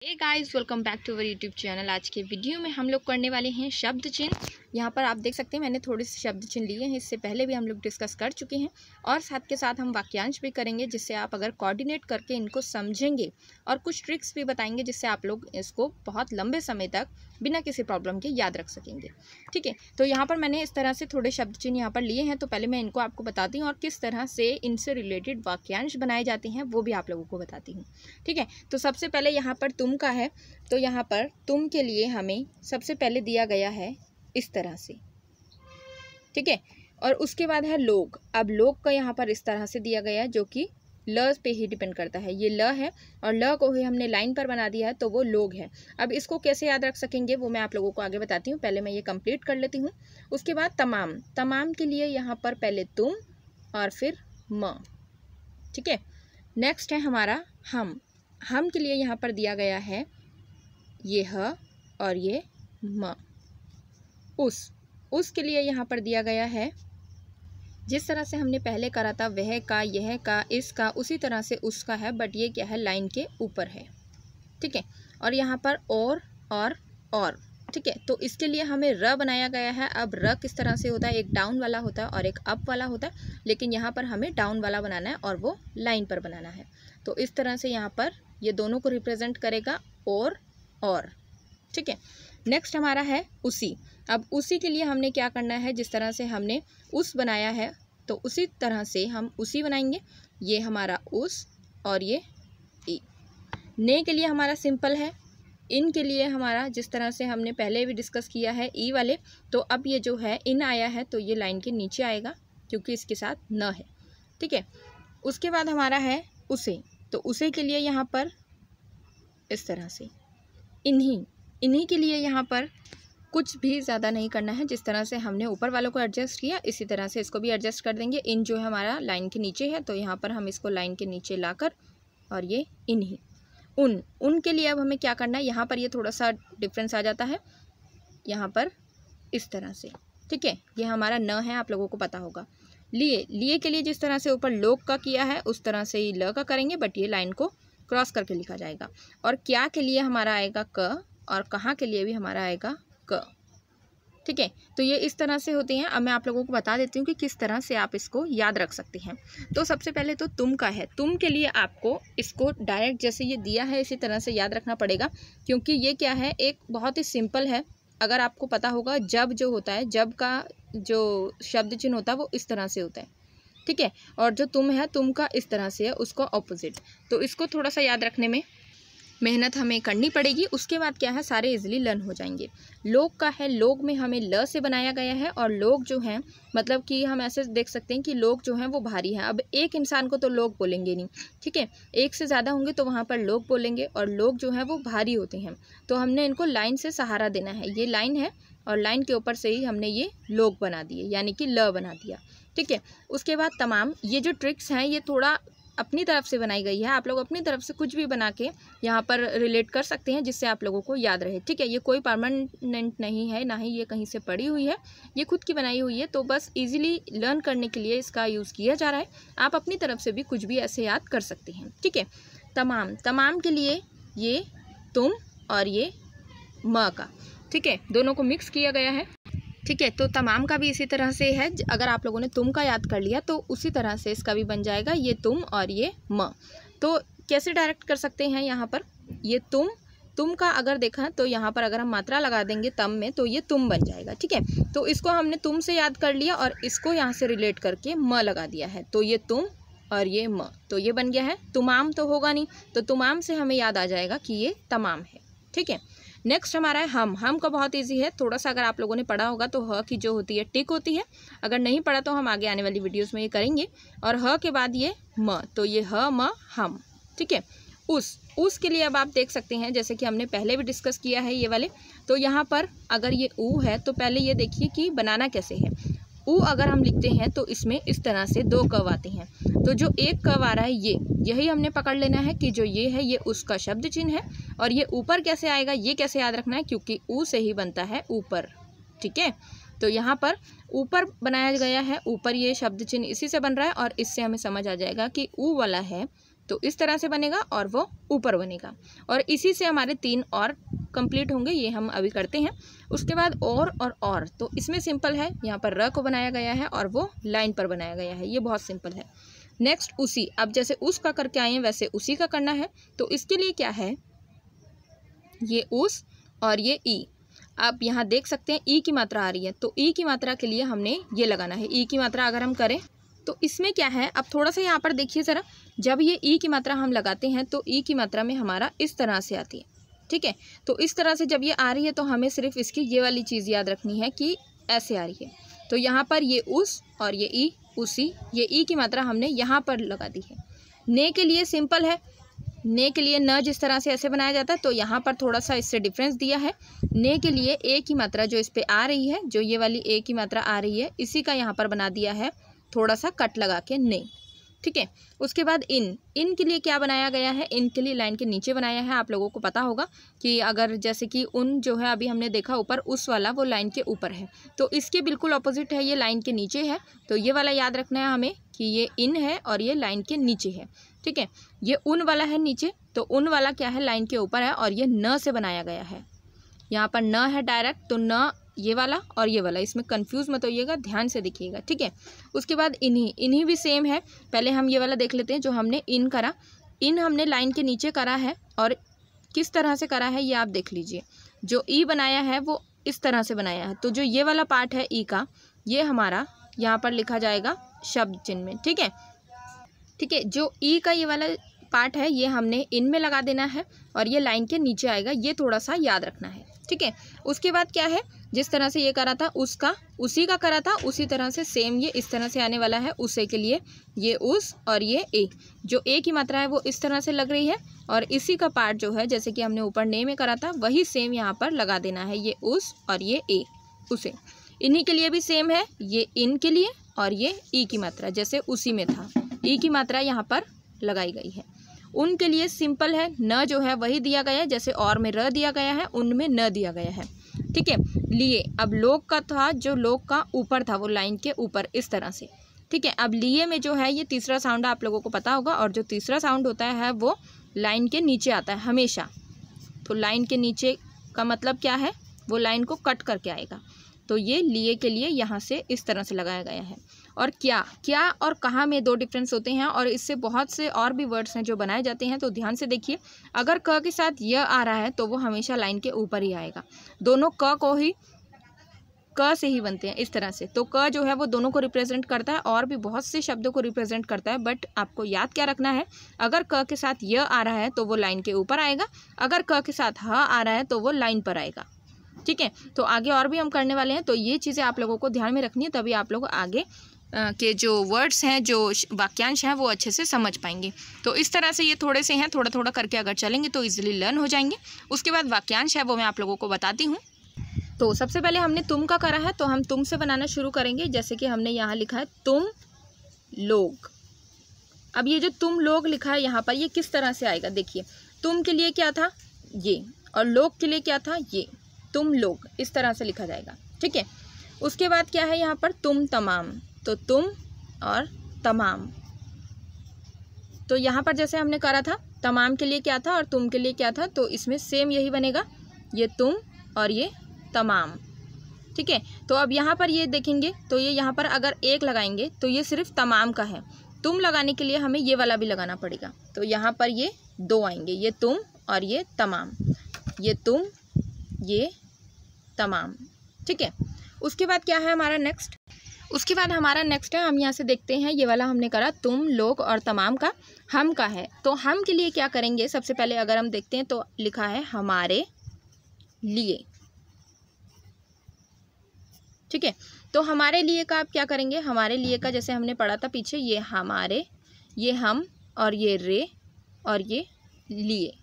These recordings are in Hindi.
Hey guys, welcome back to our YouTube channel. आज के वीडियो में हम लोग करने वाले हैं शब्द चिन्ह। यहाँ पर आप देख सकते हैं मैंने थोड़े से शब्द चिन्ह लिए हैं। इससे पहले भी हम लोग डिस्कस कर चुके हैं और साथ के साथ हम वाक्यांश भी करेंगे, जिससे आप अगर कोऑर्डिनेट करके इनको समझेंगे और कुछ ट्रिक्स भी बताएंगे, जिससे आप लोग इसको बहुत लंबे समय तक बिना किसी प्रॉब्लम के याद रख सकेंगे। ठीक है, तो यहाँ पर मैंने इस तरह से थोड़े शब्द चिन्ह यहाँ पर लिए हैं। तो पहले मैं इनको आपको बताती हूँ और किस तरह से इनसे रिलेटेड वाक्यांश बनाए जाते हैं वो भी आप लोगों को बताती हूँ। ठीक है, तो सबसे पहले यहाँ पर तुम का है। तो यहाँ पर तुम के लिए हमें सबसे पहले दिया गया है इस तरह से। ठीक है, और उसके बाद है लोग। अब लोग का यहाँ पर इस तरह से दिया गया है, जो कि ल पे ही डिपेंड करता है। ये ल है और ल को ही हमने लाइन पर बना दिया है, तो वो लोग है। अब इसको कैसे याद रख सकेंगे वो मैं आप लोगों को आगे बताती हूँ। पहले मैं ये कंप्लीट कर लेती हूँ। उसके बाद तमाम। तमाम के लिए यहाँ पर पहले तुम और फिर म। ठीक है, नेक्स्ट है हमारा हम। हम के लिए यहाँ पर दिया गया है ये ह और ये म। उस के लिए यहाँ पर दिया गया है, जिस तरह से हमने पहले करा था वह का, यह का, इसका, उसी तरह से उसका है, बट ये क्या है, लाइन के ऊपर है। ठीक है, और यहाँ पर और। ठीक है, तो इसके लिए हमें र बनाया गया है। अब र किस तरह से होता है, एक डाउन वाला होता है और एक अप वाला होता है, लेकिन यहाँ पर हमें डाउन वाला बनाना है और वो लाइन पर बनाना है। तो इस तरह से यहाँ पर ये दोनों को रिप्रेजेंट करेगा और। ठीक है, नेक्स्ट हमारा है उसी। अब उसी के लिए हमने क्या करना है, जिस तरह से हमने उस बनाया है तो उसी तरह से हम उसी बनाएंगे। ये हमारा उस और ये ई। ने के लिए हमारा सिंपल है। इन के लिए हमारा जिस तरह से हमने पहले भी डिस्कस किया है ई वाले, तो अब ये जो है इन आया है तो ये लाइन के नीचे आएगा क्योंकि इसके साथ न है। ठीक है, उसके बाद हमारा है उसे। तो उसे के लिए यहाँ पर इस तरह से इन्हीं के लिए यहाँ पर कुछ भी ज़्यादा नहीं करना है। जिस तरह से हमने ऊपर वालों को एडजस्ट किया, इसी तरह से इसको भी एडजस्ट कर देंगे। इन जो है हमारा लाइन के नीचे है, तो यहाँ पर हम इसको लाइन के नीचे लाकर और ये इन्हीं। उन के लिए अब हमें क्या करना है, यहाँ पर ये थोड़ा सा डिफरेंस आ जाता है यहाँ पर इस तरह से। ठीक है, ये हमारा न है, आप लोगों को पता होगा। लिए के लिए जिस तरह से ऊपर लोग का किया है उस तरह से ही ल का करेंगे, बट ये लाइन को क्रॉस करके लिखा जाएगा। और क्या के लिए हमारा आएगा क, और कहाँ के लिए भी हमारा आएगा क। ठीक है, तो ये इस तरह से होते हैं। अब मैं आप लोगों को बता देती हूँ कि किस तरह से आप इसको याद रख सकते हैं। तो सबसे पहले तो तुम का है। तुम के लिए आपको इसको डायरेक्ट जैसे ये दिया है इसी तरह से याद रखना पड़ेगा, क्योंकि ये क्या है, एक बहुत ही सिंपल है। अगर आपको पता होगा, जब जो होता है, जब का जो शब्द चिन्ह होता है वो इस तरह से होता है। ठीक है, और जो तुम है, तुम का इस तरह से है, उसको ऑपोजिट। तो इसको थोड़ा सा याद रखने में मेहनत हमें करनी पड़ेगी। उसके बाद क्या है, सारे इजीली लर्न हो जाएंगे। लोग का है, लोग में हमें ल से बनाया गया है, और लोग जो हैं मतलब कि हम ऐसे देख सकते हैं कि लोग जो हैं वो भारी हैं। अब एक इंसान को तो लोग बोलेंगे नहीं, ठीक है, एक से ज़्यादा होंगे तो वहाँ पर लोग बोलेंगे, और लोग जो हैं वो भारी होते हैं। तो हमने इनको लाइन से सहारा देना है। ये लाइन है और लाइन के ऊपर से ही हमने ये लोग बना दिए, यानी कि ल बना दिया। ठीक है, उसके बाद तमाम। ये जो ट्रिक्स हैं ये थोड़ा अपनी तरफ से बनाई गई है। आप लोग अपनी तरफ से कुछ भी बना के यहाँ पर रिलेट कर सकते हैं, जिससे आप लोगों को याद रहे। ठीक है, ये कोई परमानेंट नहीं है, ना ही ये कहीं से पड़ी हुई है, ये खुद की बनाई हुई है। तो बस इजीली लर्न करने के लिए इसका यूज़ किया जा रहा है। आप अपनी तरफ से भी कुछ भी ऐसे याद कर सकते हैं। ठीक है, तमाम के लिए ये तुम और ये म का। ठीक है, दोनों को मिक्स किया गया है। ठीक है, तो तमाम का भी इसी तरह से है। अगर आप लोगों ने तुम का याद कर लिया तो उसी तरह से इसका भी बन जाएगा, ये तुम और ये म। तो कैसे डायरेक्ट कर सकते हैं, यहाँ पर ये तुम का अगर देखा तो यहाँ पर अगर हम मात्रा लगा देंगे तम में तो ये तुम बन जाएगा। ठीक है, तो इसको हमने तुम से याद कर लिया और इसको यहाँ से रिलेट करके म लगा दिया है, तो ये तुम और ये म, तो ये बन गया है। तुमाम तो होगा नहीं, तो तुमाम से हमें याद आ जाएगा कि ये तमाम है। ठीक है, नेक्स्ट हमारा है हम का बहुत इजी है। थोड़ा सा अगर आप लोगों ने पढ़ा होगा तो ह की जो होती है टिक होती है। अगर नहीं पढ़ा तो हम आगे आने वाली वीडियोस में ये करेंगे। और ह के बाद ये म, तो ये ह म हम। ठीक है, उस के लिए अब आप देख सकते हैं, जैसे कि हमने पहले भी डिस्कस किया है ये वाले। तो यहाँ पर अगर ये ऊ है तो पहले ये देखिए कि बनाना कैसे है। ऊ अगर हम लिखते हैं तो इसमें इस तरह से दो कव आते हैं। तो जो एक कव आ रहा है यही हमने पकड़ लेना है कि जो ये है ये उसका शब्द चिन्ह है। और ये ऊपर कैसे आएगा, ये कैसे याद रखना है, क्योंकि ऊ से ही बनता है ऊपर। ठीक है, तो यहाँ पर ऊपर बनाया गया है, ऊपर ये शब्द चिन्ह इसी से बन रहा है, और इससे हमें समझ आ जाएगा कि ऊ वाला है तो इस तरह से बनेगा और वो ऊपर बनेगा। और इसी से हमारे 3 और कंप्लीट होंगे, ये हम अभी करते हैं। उसके बाद और तो इसमें सिंपल है, यहाँ पर र को बनाया गया है और वो लाइन पर बनाया गया है, ये बहुत सिंपल है। नेक्स्ट उसी, अब जैसे उस का करके आए हैं वैसे उसी का करना है। तो इसके लिए क्या है, ये उस और ये ई। आप यहाँ देख सकते हैं ई की मात्रा आ रही है, तो ई की मात्रा के लिए हमने ये लगाना है। ई की मात्रा अगर हम करें तो इसमें क्या है, अब थोड़ा सा यहाँ पर देखिए ज़रा, जब ये ई की मात्रा हम लगाते हैं तो ई की मात्रा में हमारा इस तरह से आती है, ठीक है। तो इस तरह से जब ये आ रही है तो हमें सिर्फ इसकी ये वाली चीज़ याद रखनी है कि ऐसे आ रही है। तो यहाँ पर ये उस और ये ई, उसी, ये ई की मात्रा हमने यहाँ पर लगा दी है। ने के लिए सिंपल है, ने के लिए न जिस तरह से ऐसे बनाया जाता है, तो यहाँ पर थोड़ा सा इससे डिफरेंस दिया है। ने के लिए ए की मात्रा जो इस पे आ रही है, जो ये वाली ए की मात्रा आ रही है, इसी का यहाँ पर बना दिया है थोड़ा सा कट लगा के ने, ठीक है। उसके बाद इन के लिए क्या बनाया गया है, इन के लिए लाइन के नीचे बनाया है। आप लोगों को पता होगा कि अगर जैसे कि उन जो है अभी हमने देखा ऊपर, उस वाला वो लाइन के ऊपर है, तो इसके बिल्कुल ऑपोजिट है, ये लाइन के नीचे है। तो ये वाला याद रखना है हमें कि ये इन है और ये लाइन के नीचे है, ठीक है। ये उन वाला है नीचे, तो उन वाला क्या है, लाइन के ऊपर है और ये न से बनाया गया है। यहाँ पर न है डायरेक्ट, तो न ये वाला और ये वाला, इसमें कंफ्यूज मत होइएगा, ध्यान से देखिएगा, ठीक है। उसके बाद इन्हीं भी सेम है। पहले हम ये वाला देख लेते हैं जो हमने इन करा। इन हमने लाइन के नीचे करा है और किस तरह से करा है ये आप देख लीजिए। जो ई बनाया है वो इस तरह से बनाया है, तो जो ये वाला पार्ट है ई का, ये हमारा यहाँ पर लिखा जाएगा शब्द चिन्ह में, ठीक है, ठीक है। जो ई का ये वाला पार्ट है ये हमने इन में लगा देना है और ये लाइन के नीचे आएगा, ये थोड़ा सा याद रखना है, ठीक है। उसके बाद क्या है, जिस तरह से ये करा था उसका, उसी का करा था, उसी तरह से सेम ये इस तरह से आने वाला है। उसे के लिए ये उस और ये ए, जो ए की मात्रा है वो इस तरह से लग रही है और इसी का पार्ट जो है जैसे कि हमने ऊपर ने में करा था वही सेम यहाँ पर लगा देना है, ये उस और ये ए, उसे। इन्हीं के लिए भी सेम है, ये इन के लिए और ये ई की मात्रा जैसे उसी में था, ई की मात्रा यहाँ पर लगाई गई है। उनके लिए सिंपल है, न जो है वही दिया गया है, जैसे और में र दिया गया है, उन में न दिया गया है, ठीक है। लिए, अब लोग का था, जो लोग का ऊपर था वो लाइन के ऊपर इस तरह से, ठीक है। अब लिए में जो है ये तीसरा साउंड आप लोगों को पता होगा, और जो तीसरा साउंड होता है वो लाइन के नीचे आता है हमेशा। तो लाइन के नीचे का मतलब क्या है, वो लाइन को कट करके आएगा। तो ये लिए के लिए यहाँ से इस तरह से लगाया गया है। और क्या और कहाँ में 2 डिफरेंस होते हैं, और इससे बहुत से और भी वर्ड्स हैं जो बनाए जाते हैं। तो ध्यान से देखिए, अगर क के साथ य आ रहा है तो वो हमेशा लाइन के ऊपर ही आएगा। दोनों क को ही क से ही बनते हैं इस तरह से। तो क जो है वो दोनों को रिप्रेजेंट करता है और भी बहुत से शब्दों को रिप्रेजेंट करता है, बट आपको याद क्या रखना है, अगर क के साथ य आ रहा है तो वो लाइन के ऊपर आएगा, अगर क के साथ ह आ रहा है तो वो लाइन पर आएगा, ठीक है। तो आगे और भी हम करने वाले हैं, तो ये चीज़ें आप लोगों को ध्यान में रखनी है, तभी आप लोग आगे के जो वर्ड्स हैं, जो वाक्यांश हैं वो अच्छे से समझ पाएंगे। तो इस तरह से ये थोड़े से हैं, थोड़ा थोड़ा करके अगर चलेंगे तो इजीली लर्न हो जाएंगे। उसके बाद वाक्यांश है वो मैं आप लोगों को बताती हूँ। तो सबसे पहले हमने तुम का करा है, तो हम तुम से बनाना शुरू करेंगे। जैसे कि हमने यहाँ लिखा है तुम लोग। अब ये जो तुम लोग लिखा है यहाँ पर, ये किस तरह से आएगा, देखिए। तुम के लिए क्या था, ये, और लोग के लिए क्या था, ये। तुम लोग इस तरह से लिखा जाएगा, ठीक है। उसके बाद क्या है यहाँ पर, तुम तमाम। तो तुम और तमाम, तो यहाँ पर जैसे हमने करा था, तमाम के लिए क्या था और तुम के लिए क्या था, तो इसमें सेम यही बनेगा, ये तुम और ये तमाम, ठीक है। तो अब यहाँ पर ये देखेंगे तो ये यहाँ पर अगर एक लगाएंगे तो ये सिर्फ तमाम का है। तुम लगाने के लिए हमें ये वाला भी लगाना पड़ेगा, तो यहाँ पर ये 2 आएंगे, ये तुम और ये तमाम, ये तुम ये तमाम, ठीक है। उसके बाद क्या है हमारा नेक्स्ट, उसके बाद हमारा नेक्स्ट है, हम यहाँ से देखते हैं, ये वाला हमने करा तुम लोग और तमाम का, हम का है। तो हम के लिए क्या करेंगे, सबसे पहले अगर हम देखते हैं तो लिखा है हमारे लिए, ठीक है। तो हमारे लिए का आप क्या करेंगे, हमारे लिए का जैसे हमने पढ़ा था पीछे, ये हमारे, ये हम और ये रे और ये लिए,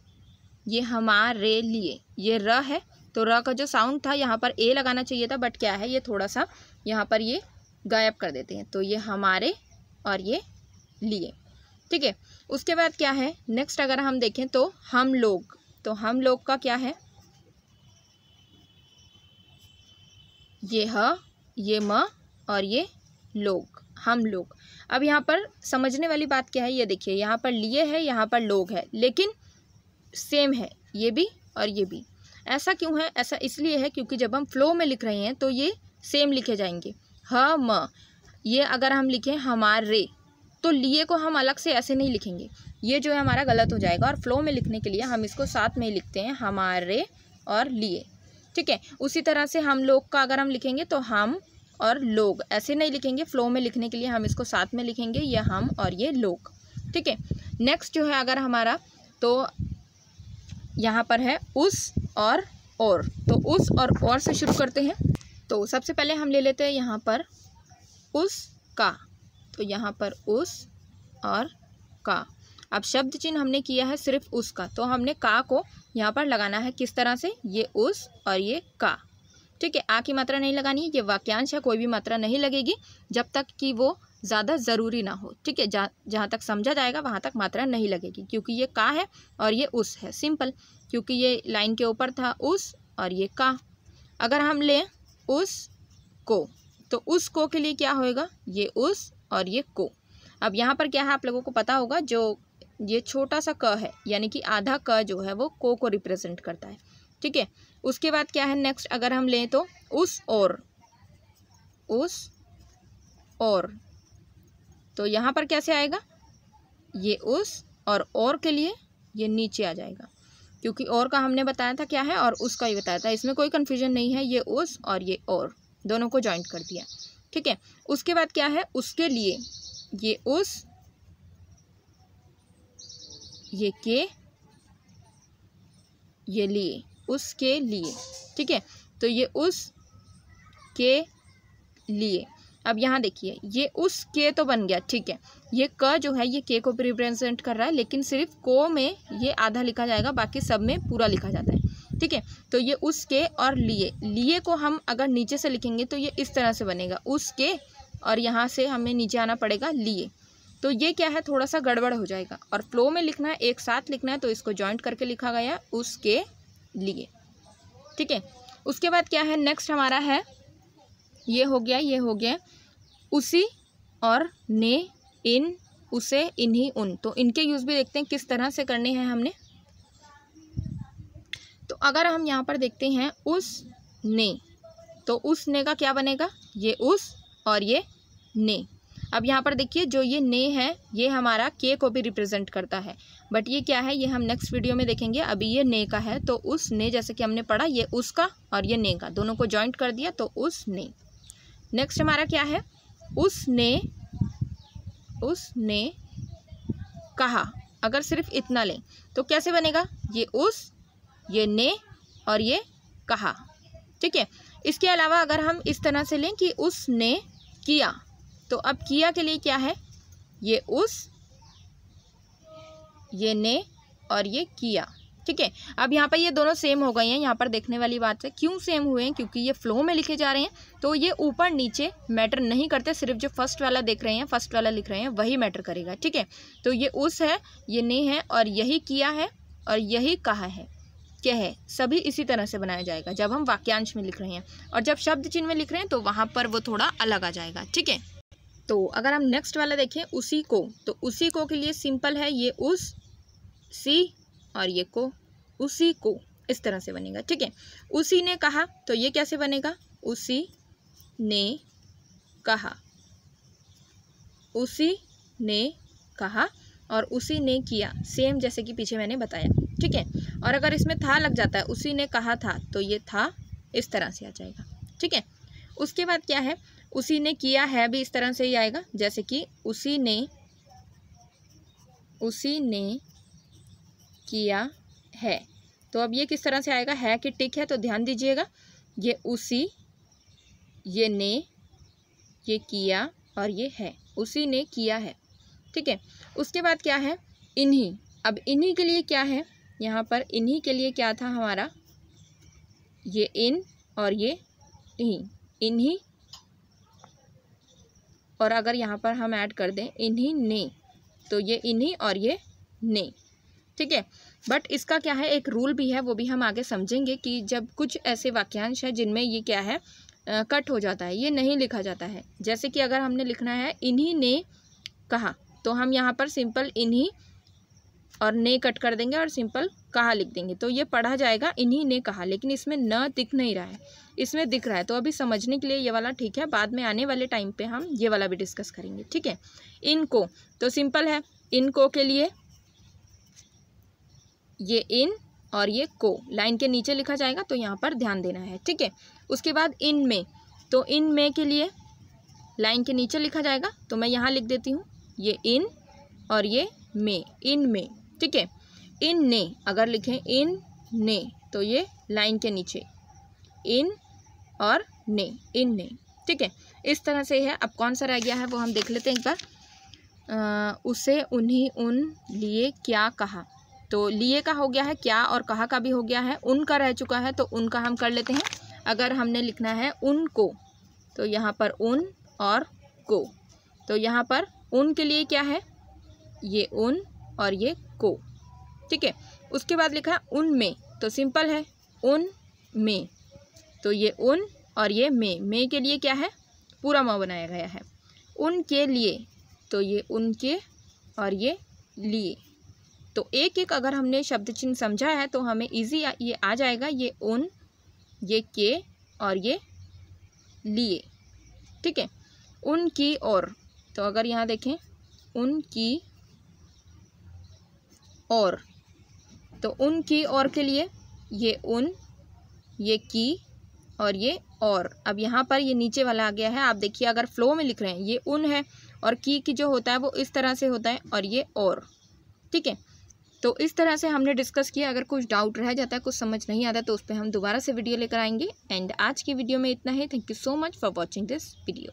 ये हमारे लिए, ये र है। तो र का जो साउंड था यहाँ पर ए लगाना चाहिए था, बट क्या है ये थोड़ा सा यहाँ पर ये गायब कर देते हैं, तो ये हमारे और ये लिए, ठीक है। उसके बाद क्या है नेक्स्ट, अगर हम देखें तो हम लोग, तो हम लोग का क्या है, ये ह, ये म और ये लोग, हम लोग। अब यहाँ पर समझने वाली बात क्या है, ये देखिए यहाँ पर लिए है, यहाँ पर लोग है, लेकिन सेम है ये भी और ये भी। ऐसा क्यों है? ऐसा इसलिए है क्योंकि जब हम फ्लो में लिख रहे हैं तो ये सेम लिखे जाएंगे। हम, ये अगर हम लिखें हमारे, तो लिए को हम अलग से ऐसे नहीं लिखेंगे, ये जो है हमारा गलत हो जाएगा। और फ्लो में लिखने के लिए हम इसको साथ में ही लिखते हैं, हमारे और लिए, ठीक है। उसी तरह से हम लोग का अगर हम लिखेंगे तो हम और लोग, ऐसे नहीं लिखेंगे। फ्लो में लिखने के लिए हम इसको साथ में लिखेंगे, ये हम और ये लोग, ठीक है। नेक्स्ट जो है अगर हमारा, तो यहाँ पर है उस और, तो उस और से शुरू करते हैं। तो सबसे पहले हम ले लेते हैं यहाँ पर उस का, तो यहाँ पर उस और का। अब शब्द चिन्ह हमने किया है सिर्फ उसका, तो हमने का को यहाँ पर लगाना है किस तरह से, ये उस और ये का, ठीक है। आ की मात्रा नहीं लगानी है, ये वाक्यांश है, कोई भी मात्रा नहीं लगेगी जब तक कि वो ज़्यादा ज़रूरी ना हो, ठीक है। जहाँ तक समझा जाएगा वहाँ तक मात्रा नहीं लगेगी, क्योंकि ये का है और ये उस है, सिंपल, क्योंकि ये लाइन के ऊपर था उस और ये का। अगर हम लें उस को, तो उस को के लिए क्या होएगा, ये उस और ये को। अब यहाँ पर क्या है आप लोगों को पता होगा, जो ये छोटा सा क है, यानी कि आधा क जो है वो को रिप्रेजेंट करता है, ठीक है। उसके बाद क्या है नेक्स्ट, अगर हम लें तो उस और, तो यहाँ पर कैसे आएगा, ये उस और के लिए ये नीचे आ जाएगा, क्योंकि और का हमने बताया था क्या है और उसका ही बताया था, इसमें कोई कन्फ्यूजन नहीं है। ये उस और ये और दोनों को जॉइंट कर दिया, ठीक है। उसके बाद क्या है, उसके लिए, ये उस, ये के, ये लिए, उसके लिए, ठीक है। तो ये उस के लिए। अब यहाँ देखिए ये उस के तो बन गया, ठीक है। ये क जो है ये के को रिप्रेजेंट कर रहा है, लेकिन सिर्फ को में ये आधा लिखा जाएगा, बाकी सब में पूरा लिखा जाता है, ठीक है। तो ये उसके और लिए को हम अगर नीचे से लिखेंगे तो ये इस तरह से बनेगा, उसके, और यहाँ से हमें नीचे आना पड़ेगा लिए। तो ये क्या है, थोड़ा सा गड़बड़ हो जाएगा। और फ्लो में लिखना है, एक साथ लिखना है, तो इसको जॉइंट करके लिखा गया उसके लिए, ठीक है। उसके बाद क्या है नेक्स्ट हमारा है, ये हो गया उसी और ने, इन, उसे, इन्हीं, उन। तो इनके यूज़ भी देखते हैं किस तरह से करने हैं हमने। तो अगर हम यहाँ पर देखते हैं उस ने, तो उस ने का क्या बनेगा, ये उस और ये ने। अब यहाँ पर देखिए जो ये ने है ये हमारा के को भी रिप्रेजेंट करता है, बट ये क्या है ये हम नेक्स्ट वीडियो में देखेंगे। अभी ये ने का है, तो उस ने, जैसे कि हमने पढ़ा, ये उसका और ये ने का, दोनों को जॉइंट कर दिया, तो उस ने। नेक्स्ट हमारा क्या है, उसने कहा। अगर सिर्फ इतना लें तो कैसे बनेगा, ये उस, ये ने और ये कहा, ठीक है। इसके अलावा अगर हम इस तरह से लें कि उसने किया, तो अब किया के लिए क्या है, ये उस, ये ने और ये किया, ठीक है। अब यहाँ पर ये दोनों सेम हो गए हैं। यहाँ पर देखने वाली बात है, क्यों सेम हुए हैं, क्योंकि ये फ्लो में लिखे जा रहे हैं, तो ये ऊपर नीचे मैटर नहीं करते, सिर्फ जो फर्स्ट वाला देख रहे हैं, फर्स्ट वाला लिख रहे हैं, वही मैटर करेगा, ठीक है। तो ये उस है, ये ने है, और यही किया है और यही कहा है, क्या है, सभी इसी तरह से बनाया जाएगा जब हम वाक्यांश में लिख रहे हैं। और जब शब्द चिन्ह में लिख रहे हैं तो वहाँ पर वो थोड़ा अलग आ जाएगा, ठीक है। तो अगर हम नेक्स्ट वाला देखें उसी को, तो उसी को के लिए सिंपल है, ये उस, सी और ये को, उसी को, इस तरह से बनेगा, ठीक है। उसी ने कहा, तो ये कैसे बनेगा, उसी ने कहा, उसी ने कहा और उसी ने किया, सेम जैसे कि पीछे मैंने बताया, ठीक है। और अगर इसमें था लग जाता है, उसी ने कहा था, तो ये था इस तरह से आ जाएगा, ठीक है। उसके बाद क्या है, उसी ने किया है भी इस तरह से ही आएगा, जैसे कि उसी ने किया है। तो अब ये किस तरह से आएगा, है कि टिक है, तो ध्यान दीजिएगा, ये उसी, ये ने, ये किया और ये है, उसी ने किया है, ठीक है। उसके बाद क्या है, इन्हीं। अब इन्हीं के लिए क्या है, यहाँ पर इन्हीं के लिए क्या था हमारा, ये इन और ये इन्हीं, और अगर यहाँ पर हम ऐड कर दें इन्हीं ने, तो ये इन्हीं और ये ने, ठीक है। बट इसका क्या है, एक रूल भी है, वो भी हम आगे समझेंगे कि जब कुछ ऐसे वाक्यांश है जिनमें ये क्या है, कट हो जाता है, ये नहीं लिखा जाता है। जैसे कि अगर हमने लिखना है इन्हीं ने कहा, तो हम यहाँ पर सिंपल इन्हीं और ने कट कर देंगे और सिंपल कहा लिख देंगे, तो ये पढ़ा जाएगा इन्हीं ने कहा। लेकिन इसमें न दिख नहीं रहा है, इसमें दिख रहा है। तो अभी समझने के लिए ये वाला ठीक है, बाद में आने वाले टाइम पे हम ये वाला भी डिस्कस करेंगे, ठीक है। इनको तो सिंपल है, इनको के लिए ये इन और ये को लाइन के नीचे लिखा जाएगा, तो यहाँ पर ध्यान देना है, ठीक है। उसके बाद इन में, तो इन में के लिए लाइन के नीचे लिखा जाएगा, तो मैं यहाँ लिख देती हूँ ये इन और ये में, इन में, ठीक है। इन ने अगर लिखें इन ने, तो ये लाइन के नीचे इन और ने, इन ने, ठीक है। इस तरह से है। अब कौन सा रह गया है वो हम देख लेते हैं एक बार। उसे उन्हीं उन लिए क्या कहा, तो लिए का हो गया है, क्या और कहा का भी हो गया है, उनका रह चुका है, तो उनका हम कर लेते हैं। अगर हमने लिखना है उनको, तो यहाँ पर उन और को, तो यहाँ पर उन के लिए क्या है, ये उन और ये को, ठीक है। उसके बाद लिखा है उनमें, तो सिंपल है उन में, तो ये उन और ये में के लिए क्या है, पूरा म बनाया गया है। उनके लिए, तो ये उनके और ये लिए, तो एक एक अगर हमने शब्द चिन्ह समझा है तो हमें इजी ये आ जाएगा, ये उन, ये के और ये लिए, ठीक है। उनकी और, तो अगर यहाँ देखें उनकी और, तो उनकी और के लिए ये उन, ये की और ये और। अब यहाँ पर ये नीचे वाला आ गया है, आप देखिए अगर फ्लो में लिख रहे हैं, ये उन है और की जो होता है वो इस तरह से होता है और ये और, ठीक है। तो इस तरह से हमने डिस्कस किया। अगर कुछ डाउट रह जाता है, कुछ समझ नहीं आता, तो उस पर हम दोबारा से वीडियो लेकर आएंगे। एंड आज की वीडियो में इतना ही। Thank you so much for watching this video.